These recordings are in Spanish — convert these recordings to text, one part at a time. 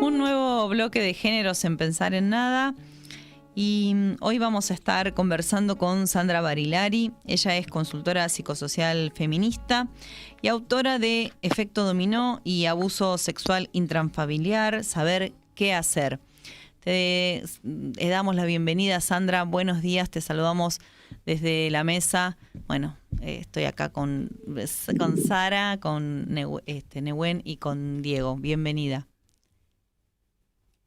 Un nuevo bloque de géneros en Pensar en Nada. Y hoy vamos a estar conversando con Sandra Barilari. Ella es consultora psicosocial feminista y autora de Efecto Dominó y Abuso Sexual Intrafamiliar, Saber qué hacer. Te damos la bienvenida, Sandra. Buenos días, te saludamos desde la mesa. Bueno, estoy acá con Sara, con Nehuen y con Diego. Bienvenida.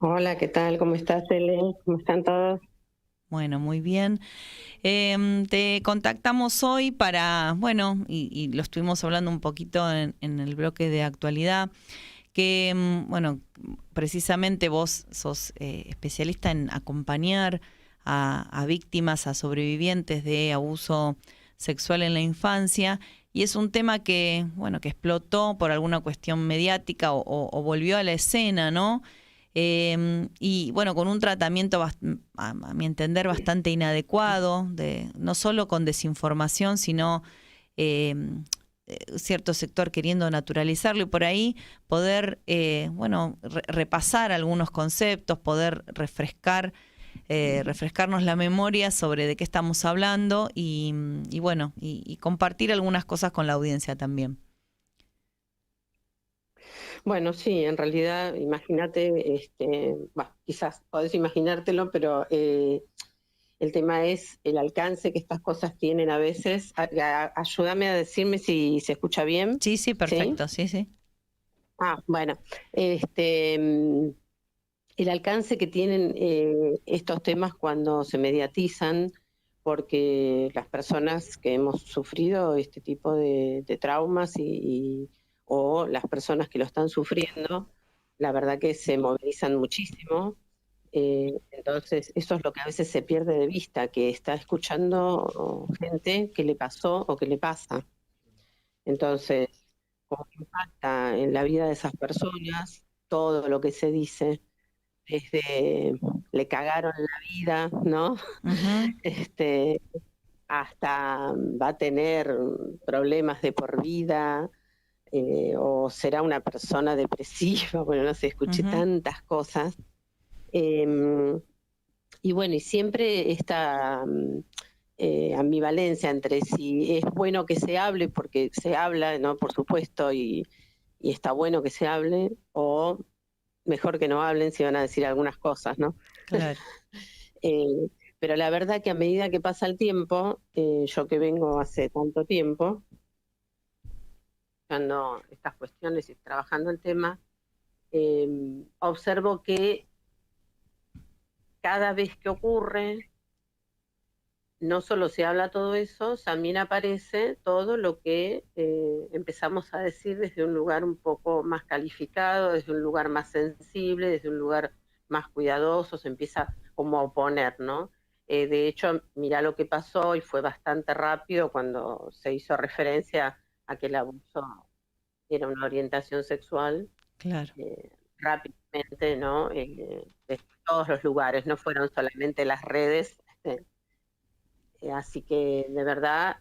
Hola, ¿qué tal? ¿Cómo estás, Ele? ¿Cómo están todos? Bueno, muy bien. Te contactamos hoy para, bueno, y lo estuvimos hablando un poquito en el bloque de actualidad, que, bueno, precisamente vos sos especialista en acompañar a víctimas, a sobrevivientes de abuso sexual en la infancia, y es un tema que, bueno, que explotó por alguna cuestión mediática o volvió a la escena, ¿no? Y bueno, con un tratamiento, a mi entender, bastante inadecuado, no solo con desinformación, sino eh, cierto sector queriendo naturalizarlo y por ahí poder, bueno, repasar algunos conceptos, poder refrescarnos la memoria sobre de qué estamos hablando y bueno, y compartir algunas cosas con la audiencia también. Bueno, sí, en realidad, imagínate, quizás podés imaginártelo, pero el tema es el alcance que estas cosas tienen a veces. Ayúdame a decirme si se escucha bien. Sí, sí, ¿Sí? perfecto, sí, sí. Bueno, el alcance que tienen estos temas cuando se mediatizan, porque las personas que hemos sufrido este tipo de traumas o las personas que lo están sufriendo, la verdad que se movilizan muchísimo. Entonces, eso es lo que a veces se pierde de vista, que está escuchando gente que le pasó o que le pasa. Entonces, cómo impacta en la vida de esas personas todo lo que se dice desde le cagaron la vida, ¿no? Uh-huh. Este, hasta va a tener problemas de por vida, o será una persona depresiva, bueno, no sé, escuché Uh-huh. tantas cosas. Eh, y bueno, y siempre esta ambivalencia entre si es bueno que se hable, porque se habla, ¿no? Por supuesto, y está bueno que se hable, o mejor que no hablen si van a decir algunas cosas, ¿no? Claro. Eh, pero la verdad que a medida que pasa el tiempo, yo que vengo hace tanto tiempo, escuchando estas cuestiones y trabajando el tema, observo que cada vez que ocurre, no solo se habla todo eso, también aparece todo lo que empezamos a decir desde un lugar un poco más calificado, desde un lugar más sensible, desde un lugar más cuidadoso, se empieza como a oponer, ¿no? De hecho, mira lo que pasó y fue bastante rápido cuando se hizo referencia a que el abuso era una orientación sexual, Claro. rápidamente, ¿no? De todos los lugares, no fueron solamente las redes. Así que de verdad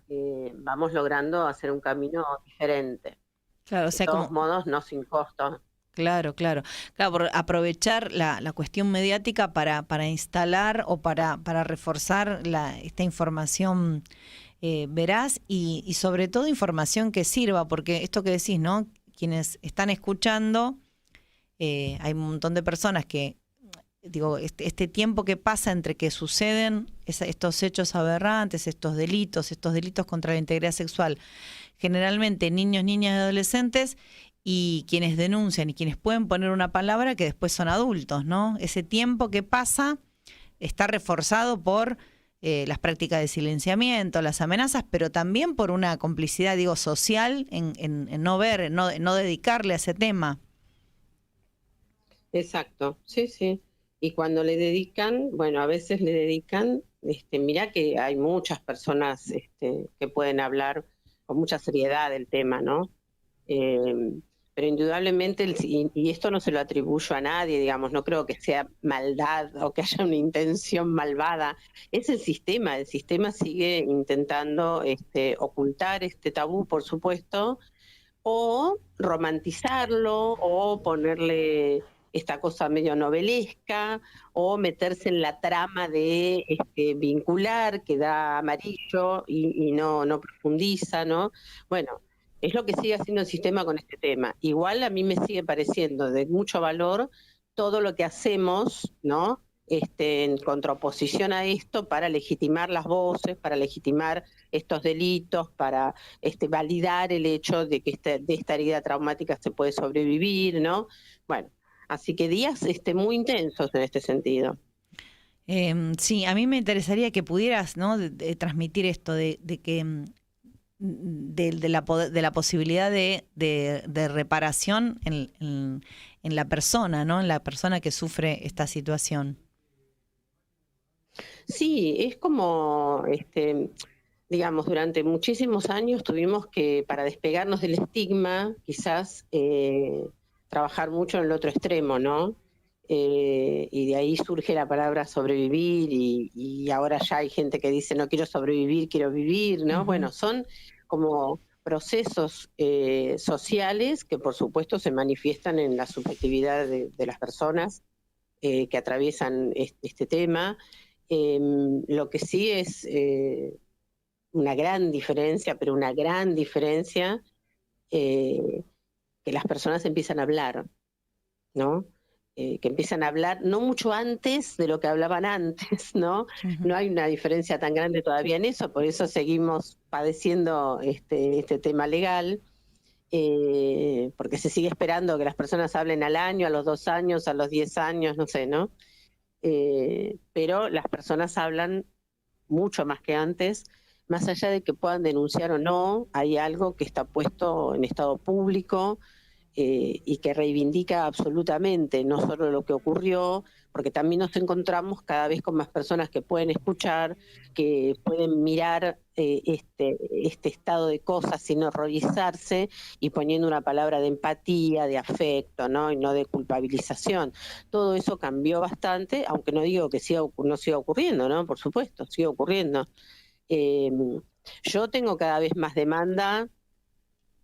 vamos logrando hacer un camino diferente. Claro, o De sea, todos como, modos, no sin costo. claro, claro. Claro, por aprovechar la cuestión mediática para instalar o para reforzar esta información veraz y sobre todo información que sirva, porque esto que decís, ¿no? Quienes están escuchando, hay un montón de personas que, digo, este tiempo que pasa entre que suceden estos hechos aberrantes, estos delitos contra la integridad sexual, generalmente niños, niñas y adolescentes, y quienes denuncian y quienes pueden poner una palabra que después son adultos, ¿no? Ese tiempo que pasa está reforzado por las prácticas de silenciamiento, las amenazas, pero también por una complicidad, digo, social en no ver, en no dedicarle a ese tema. Exacto, sí, sí. Y cuando le dedican, bueno, a veces le dedican, mirá que hay muchas personas que pueden hablar con mucha seriedad del tema, ¿no? Eh, pero indudablemente, y esto no se lo atribuyo a nadie, digamos, no creo que sea maldad o que haya una intención malvada, es el sistema sigue intentando ocultar este tabú, por supuesto, o romantizarlo, o ponerle esta cosa medio novelesca, o meterse en la trama de vincular, que da amarillo y no profundiza, ¿no? Bueno, es lo que sigue haciendo el sistema con este tema. Igual a mí me sigue pareciendo de mucho valor todo lo que hacemos, ¿no? En contraposición a esto, para legitimar las voces, para legitimar estos delitos, para validar el hecho de que de esta herida traumática se puede sobrevivir, ¿no? Bueno, así que días muy intensos en este sentido. Sí, a mí me interesaría que pudieras, ¿no? de transmitir esto de que de la posibilidad de reparación en la persona, ¿no? En la persona que sufre esta situación. Sí, es como, digamos, durante muchísimos años tuvimos que, para despegarnos del estigma, quizás trabajar mucho en el otro extremo, ¿no? Y de ahí surge la palabra sobrevivir y ahora ya hay gente que dice no quiero sobrevivir, quiero vivir, ¿no? Ujú. Bueno, son como procesos sociales que por supuesto se manifiestan en la subjetividad de las personas que atraviesan este tema. Lo que sí es una gran diferencia, pero una gran diferencia, eh, que las personas empiezan a hablar, ¿no? Que empiezan a hablar no mucho antes de lo que hablaban antes, ¿no? Ujú. No hay una diferencia tan grande todavía en eso, por eso seguimos padeciendo este tema legal, porque se sigue esperando que las personas hablen al año, a los 2 años, a los 10 años, no sé, ¿no? Pero las personas hablan mucho más que antes, más allá de que puedan denunciar o no, hay algo que está puesto en estado público y que reivindica absolutamente no solo lo que ocurrió, porque también nos encontramos cada vez con más personas que pueden escuchar, que pueden mirar este estado de cosas sin horrorizarse y poniendo una palabra de empatía, de afecto, ¿no? Y no de culpabilización. Todo eso cambió bastante, aunque no digo que no siga ocurriendo, ¿no? Por supuesto, sigue ocurriendo. Eh, yo tengo cada vez más demanda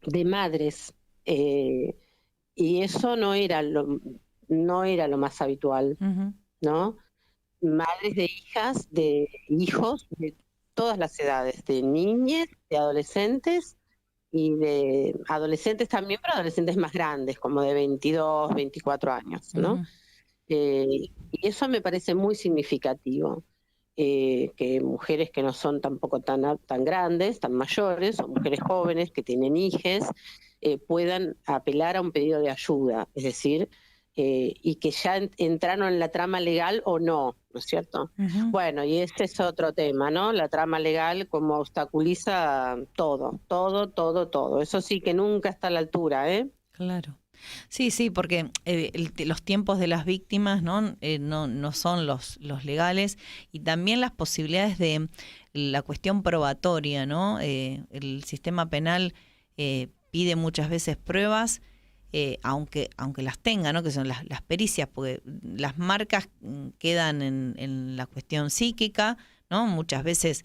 de madres. eh, y eso no era lo más habitual, Ujú. ¿no? Madres de hijas, de hijos de todas las edades, de niñas, de adolescentes y de adolescentes también, pero adolescentes más grandes, como de 22, 24 años, ¿no? Ujú. Y eso me parece muy significativo, que mujeres que no son tampoco tan grandes, tan mayores, o mujeres jóvenes que tienen hijes, puedan apelar a un pedido de ayuda, es decir, y que ya entraron en la trama legal o no, ¿no es cierto? Ujú. Bueno, y ese es otro tema, ¿no? La trama legal como obstaculiza todo, todo, todo, todo. Eso sí que nunca está a la altura, ¿eh? Claro. Sí, sí, porque los tiempos de las víctimas, ¿no? No son los legales, y también las posibilidades de la cuestión probatoria, ¿no? El sistema penal pide muchas veces pruebas, aunque las tenga, ¿no? Que son las pericias, porque las marcas quedan en la cuestión psíquica, ¿no? Muchas veces,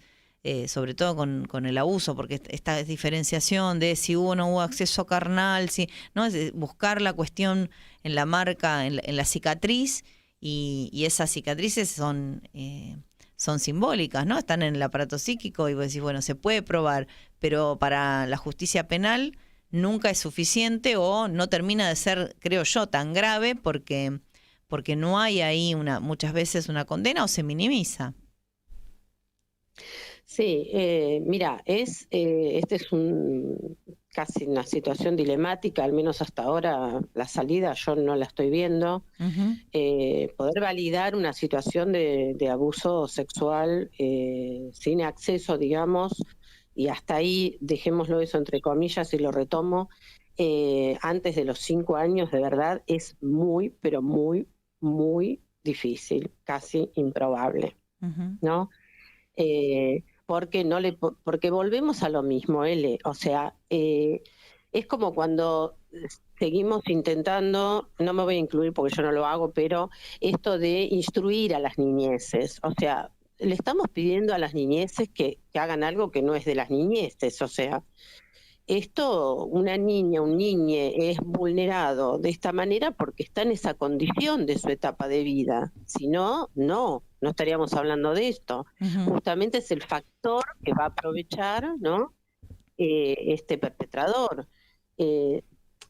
sobre todo con el abuso, porque esta diferenciación de si hubo o no hubo acceso carnal, si, ¿no? Es buscar la cuestión en la marca, en la cicatriz, y esas cicatrices son simbólicas, ¿no? Están en el aparato psíquico y vos decís, bueno, se puede probar, pero para la justicia penal nunca es suficiente, o no termina de ser, creo yo, tan grave, porque no hay ahí muchas veces una condena, o se minimiza. Sí, mira, este es casi una situación dilemática, al menos hasta ahora la salida yo no la estoy viendo. Ujú. Poder validar una situación de abuso sexual sin acceso, digamos, y hasta ahí, dejémoslo eso entre comillas y lo retomo, antes de los 5 años, de verdad, es muy, pero muy, muy difícil, casi improbable, Ujú. ¿no? Porque porque volvemos a lo mismo, L. O sea, es como cuando seguimos intentando, no me voy a incluir porque yo no lo hago, pero esto de instruir a las niñeces, o sea, le estamos pidiendo a las niñeces que hagan algo que no es de las niñeces, o sea, esto, una niña, un niñe es vulnerado de esta manera porque está en esa condición de su etapa de vida. Si no, no estaríamos hablando de esto. Justamente es el factor que va a aprovechar, ¿no? Este perpetrador.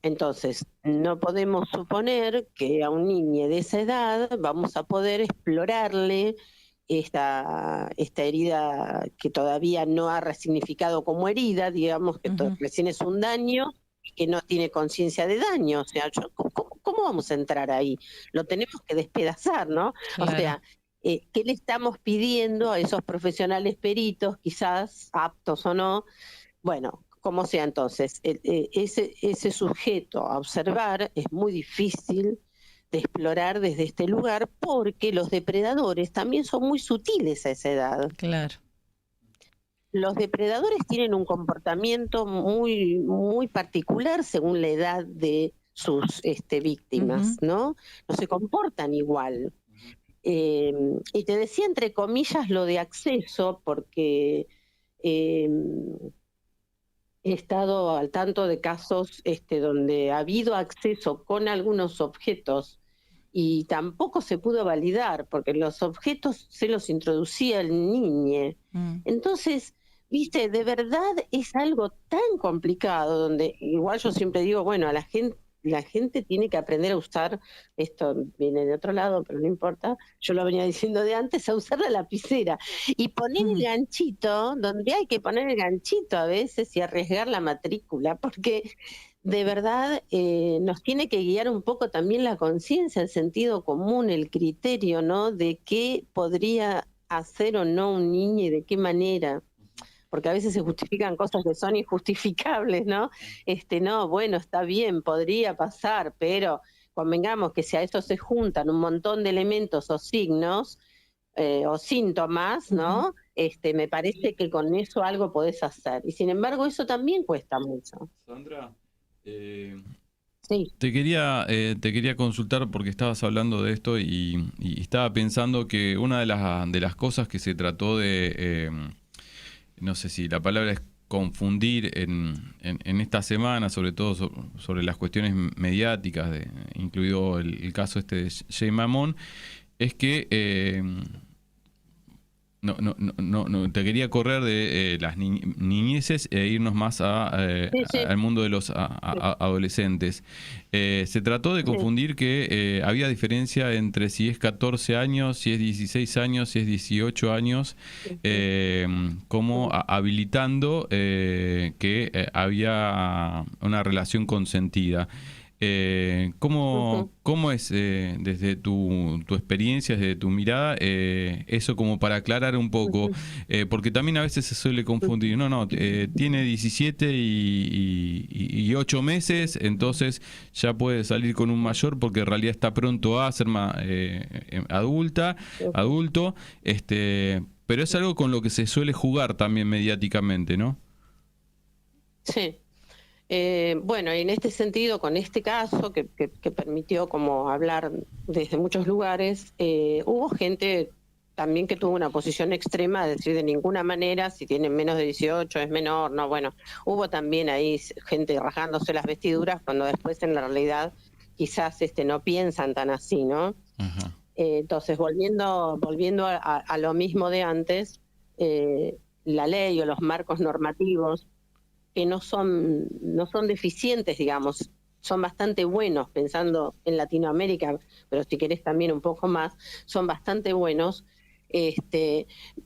Entonces, no podemos suponer que a un niño de esa edad vamos a poder explorarle esta herida que todavía no ha resignificado como herida, digamos que recién es un daño y que no tiene conciencia de daño. O sea, ¿cómo vamos a entrar ahí? Lo tenemos que despedazar, ¿no? Claro. O sea, ¿qué le estamos pidiendo a esos profesionales peritos, quizás aptos o no? Bueno, como sea entonces, ese sujeto a observar es muy difícil de explorar desde este lugar porque los depredadores también son muy sutiles a esa edad. Claro. Los depredadores tienen un comportamiento muy, muy particular según la edad de sus víctimas, ¿no? No se comportan igual. Y te decía entre comillas lo de acceso porque he estado al tanto de casos donde ha habido acceso con algunos objetos y tampoco se pudo validar porque los objetos se los introducía el niño. Entonces, viste, de verdad es algo tan complicado donde igual yo siempre digo, bueno, a la gente tiene que aprender a usar, esto viene de otro lado, pero no importa, yo lo venía diciendo de antes, a usar la lapicera y poner el ganchito donde hay que poner el ganchito a veces y arriesgar la matrícula, porque de verdad nos tiene que guiar un poco también la conciencia, el sentido común, el criterio, ¿no? De qué podría hacer o no un niño y de qué manera. Porque a veces se justifican cosas que son injustificables, ¿no? No, bueno, está bien, podría pasar, pero convengamos que si a eso se juntan un montón de elementos o signos o síntomas, ¿no? Me parece que con eso algo podés hacer. Y sin embargo, eso también cuesta mucho. Sandra, sí. te quería consultar porque estabas hablando de esto y estaba pensando que una de las cosas que se trató de... no sé si la palabra es confundir en esta semana, sobre todo sobre las cuestiones mediáticas, incluido el caso de Jay Mamón, es que no te quería correr de las niñeces e irnos más al mundo de los adolescentes. Se trató de confundir que había diferencia entre si es 14 años, si es 16 años, si es 18 años, como habilitando que había una relación consentida. ¿Cómo es desde tu experiencia, desde tu mirada, eso como para aclarar un poco? Porque también a veces se suele confundir, tiene 17 y 8 meses, entonces ya puede salir con un mayor porque en realidad está pronto a ser adulto, pero es algo con lo que se suele jugar también mediáticamente, ¿no? Sí. Bueno, y en este sentido, con este caso que permitió como hablar desde muchos lugares, hubo gente también que tuvo una posición extrema, de decir de ninguna manera, si tienen menos de 18 es menor, no, bueno, hubo también ahí gente rajándose las vestiduras cuando después en la realidad quizás no piensan tan así, ¿no? Entonces, volviendo a lo mismo de antes, la ley o los marcos normativos que no son deficientes, digamos, son bastante buenos, pensando en Latinoamérica, pero si querés también un poco más, son bastante buenos,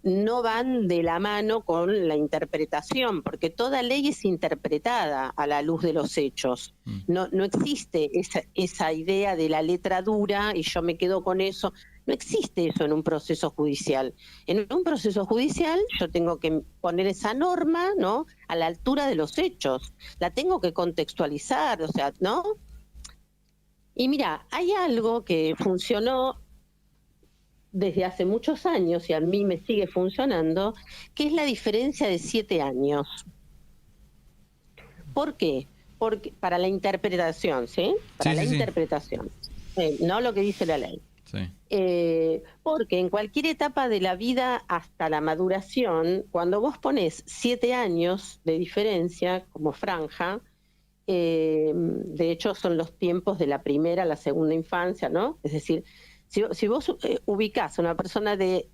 no van de la mano con la interpretación, porque toda ley es interpretada a la luz de los hechos. No existe esa idea de la letra dura y yo me quedo con eso. No existe eso en un proceso judicial. En un proceso judicial yo tengo que poner esa norma, ¿no?, a la altura de los hechos. La tengo que contextualizar, o sea, ¿no? Y mira, hay algo que funcionó desde hace muchos años y a mí me sigue funcionando, que es la diferencia de 7 años. ¿Por qué? Porque para la interpretación, ¿sí? Para la interpretación, no lo que dice la ley. Sí. Porque en cualquier etapa de la vida hasta la maduración, cuando vos pones 7 años de diferencia como franja, de hecho son los tiempos de la primera a la segunda infancia, ¿no? Es decir, si vos ubicás a una persona de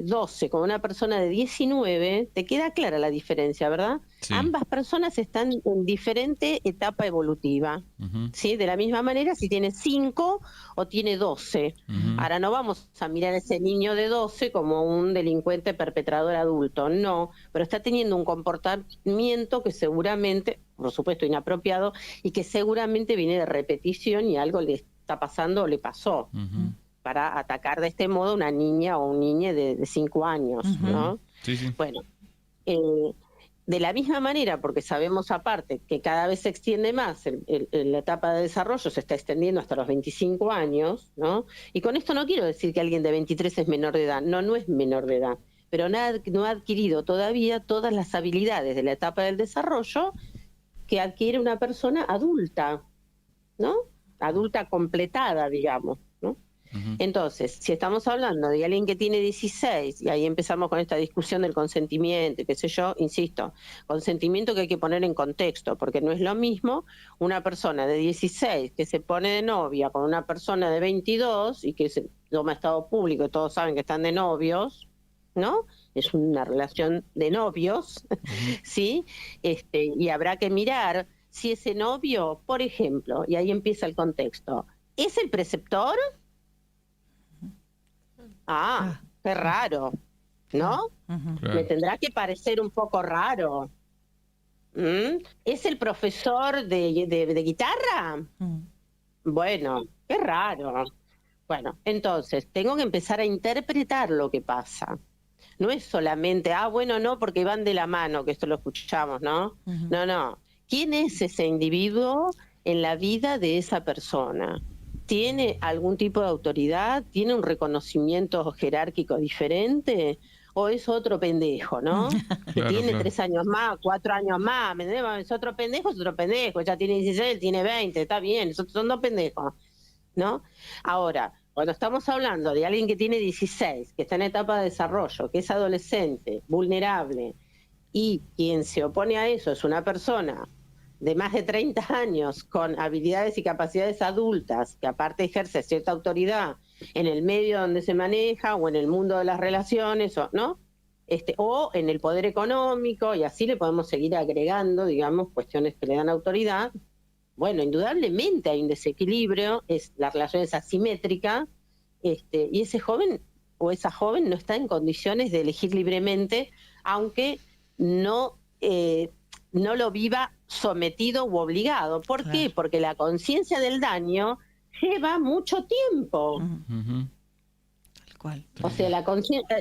12 con una persona de 19, te queda clara la diferencia, ¿verdad? Sí. Ambas personas están en diferente etapa evolutiva, ¿sí? De la misma manera si tiene 5 o tiene 12. Ahora no vamos a mirar a ese niño de 12 como un delincuente perpetrador adulto, no, pero está teniendo un comportamiento que seguramente, por supuesto inapropiado, y que seguramente viene de repetición y algo le está pasando o le pasó, para atacar de este modo a una niña o un niño de 5 años, ¿no? Sí, sí. Bueno, de la misma manera, porque sabemos aparte que cada vez se extiende más, la etapa de desarrollo se está extendiendo hasta los 25 años, ¿no? Y con esto no quiero decir que alguien de 23 es menor de edad, no es menor de edad, pero no ha adquirido todavía todas las habilidades de la etapa del desarrollo que adquiere una persona adulta, ¿no? Adulta completada, digamos, ¿no? Entonces, si estamos hablando de alguien que tiene 16, y ahí empezamos con esta discusión del consentimiento, qué sé yo, insisto, consentimiento que hay que poner en contexto, porque no es lo mismo una persona de 16 que se pone de novia con una persona de 22 y que se toma estado público y todos saben que están de novios, ¿no? Es una relación de novios, ¿sí? Y habrá que mirar si ese novio, por ejemplo, y ahí empieza el contexto, ¿es el preceptor? Qué raro, ¿no? Claro. Me tendrá que parecer un poco raro. ¿Es el profesor de guitarra? Bueno, qué raro. Bueno, entonces, tengo que empezar a interpretar lo que pasa. No es solamente, bueno, no, porque van de la mano, que esto lo escuchamos, ¿no? No. ¿Quién es ese individuo en la vida de esa persona? ¿Tiene algún tipo de autoridad? ¿Tiene un reconocimiento jerárquico diferente? ¿O es otro pendejo, no? Que tiene 3 años más, 4 años más, ¿me entiendes? Es otro pendejo, ya tiene 16, él tiene 20, está bien, son 2 pendejos, ¿no? Ahora, cuando estamos hablando de alguien que tiene 16, que está en etapa de desarrollo, que es adolescente, vulnerable, y quien se opone a eso es una persona de más de 30 años con habilidades y capacidades adultas, que aparte ejerce cierta autoridad en el medio donde se maneja o en el mundo de las relaciones, ¿no? O en el poder económico, y así le podemos seguir agregando, digamos, cuestiones que le dan autoridad. Bueno, indudablemente hay un desequilibrio, la relación es asimétrica, y ese joven o esa joven no está en condiciones de elegir libremente, aunque no lo viva sometido u obligado. ¿Por qué? Porque la conciencia del daño lleva mucho tiempo. Tal cual. O sea,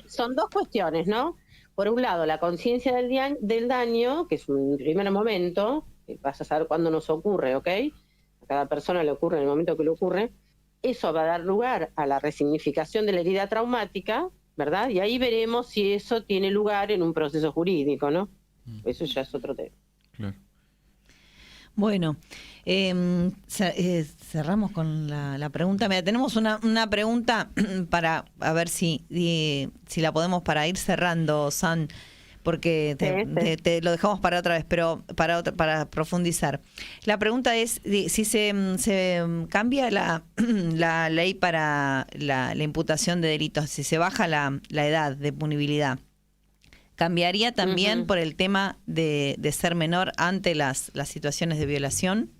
son 2 cuestiones, ¿no? Por un lado, la conciencia del daño, que es un primer momento, que vas a saber cuándo nos ocurre, ¿ok? A cada persona le ocurre en el momento que le ocurre. Eso va a dar lugar a la resignificación de la herida traumática, ¿verdad? Y ahí veremos si eso tiene lugar en un proceso jurídico, ¿no? Eso ya es otro tema. Claro. Bueno, cerramos con la pregunta. Mira, tenemos una pregunta para a ver si la podemos para ir cerrando, San, porque te lo dejamos para otra vez, pero para profundizar. La pregunta es si se cambia la ley para la imputación de delitos, si se baja la edad de punibilidad. ¿Cambiaría también por el tema de ser menor ante las situaciones de violación?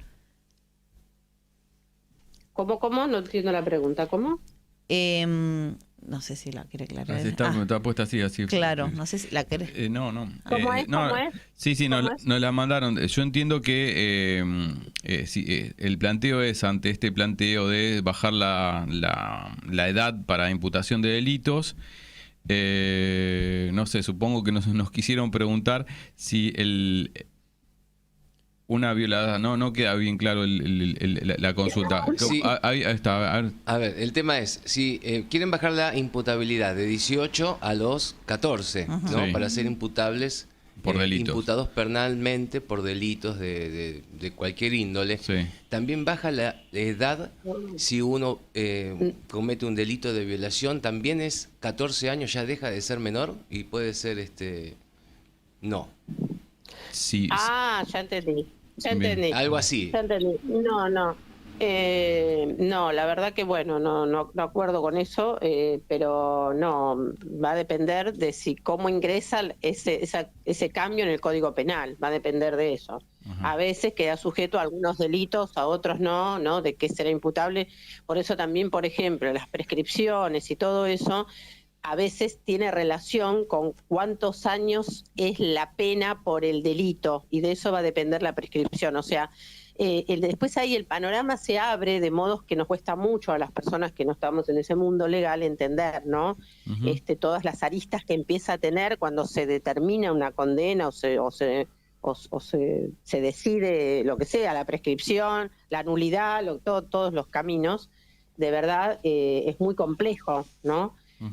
¿Cómo? No entiendo la pregunta. ¿Cómo? No sé si la quiere aclarar. Está puesta así. Claro, no sé si la quiere. No. ¿Cómo es? Sí, nos la mandaron. Yo entiendo que el planteo es ante este planteo de bajar la edad para imputación de delitos. No sé, supongo que nos quisieron preguntar si una violada, no queda bien claro la consulta. Sí. Ahí está, a ver, el tema es, si quieren bajar la imputabilidad de 18 a los 14, ¿no? Sí. Para ser imputables por delitos. imputados penalmente por delitos de cualquier índole. Sí. También baja la edad si uno comete un delito de violación, también es 14 años, ya deja de ser menor y puede ser no. Sí. Ya entendí. Algo así. Ya entendí. No, la verdad que bueno, no acuerdo con eso, pero no, va a depender de cómo ingresa ese cambio en el Código Penal, va a depender de eso. Ajá. A veces queda sujeto a algunos delitos, a otros no, de qué será imputable. Por eso también, por ejemplo, las prescripciones y todo eso, a veces tiene relación con cuántos años es la pena por el delito, y de eso va a depender la prescripción, o sea, después ahí el panorama se abre de modos que nos cuesta mucho a las personas que no estamos en ese mundo legal entender, ¿no? Uh-huh. Todas las aristas que empieza a tener cuando se determina una condena o se decide lo que sea, la prescripción, la nulidad, todos los caminos, de verdad es muy complejo, ¿no? Uh-huh.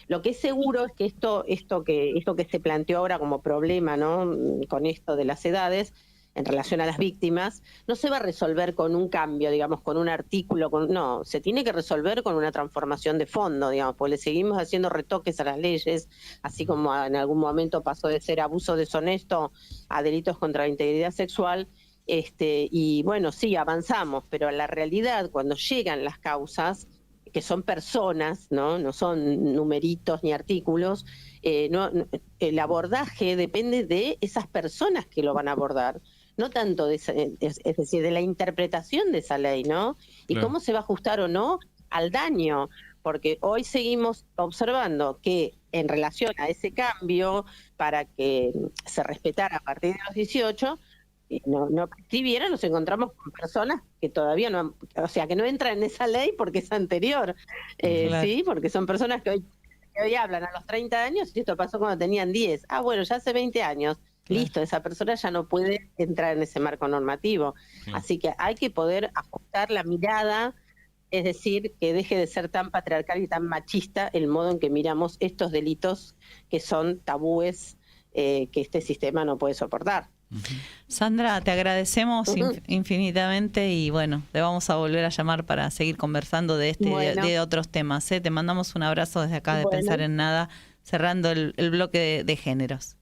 Lo que es seguro es que esto que se planteó ahora como problema, ¿no? Con esto de las edades, en relación a las víctimas, no se va a resolver con un cambio, digamos, con un artículo, no, se tiene que resolver con una transformación de fondo, digamos, porque le seguimos haciendo retoques a las leyes, así como en algún momento pasó de ser abuso deshonesto a delitos contra la integridad sexual, y bueno, sí, avanzamos, pero la realidad, cuando llegan las causas, que son personas, no son numeritos ni artículos, el abordaje depende de esas personas que lo van a abordar, no tanto es decir, de la interpretación de esa ley, ¿no? Y claro, cómo se va a ajustar o no al daño, porque hoy seguimos observando que en relación a ese cambio, para que se respetara a partir de los 18, no prescribiera, nos encontramos con personas que todavía no, o sea, que no entran en esa ley porque es anterior, Claro. ¿sí? Porque son personas que hoy hablan a los 30 años y esto pasó cuando tenían 10. Bueno, ya hace 20 años. Claro. Listo, esa persona ya no puede entrar en ese marco normativo. claro. Así que hay que poder ajustar la mirada, es decir, que deje de ser tan patriarcal y tan machista el modo en que miramos estos delitos que son tabúes que este sistema no puede soportar. Sandra, te agradecemos infinitamente y bueno, te vamos a volver a llamar para seguir conversando de Bueno. de otros temas. Te mandamos un abrazo desde acá de Bueno. Pensar en Nada, cerrando el bloque de géneros.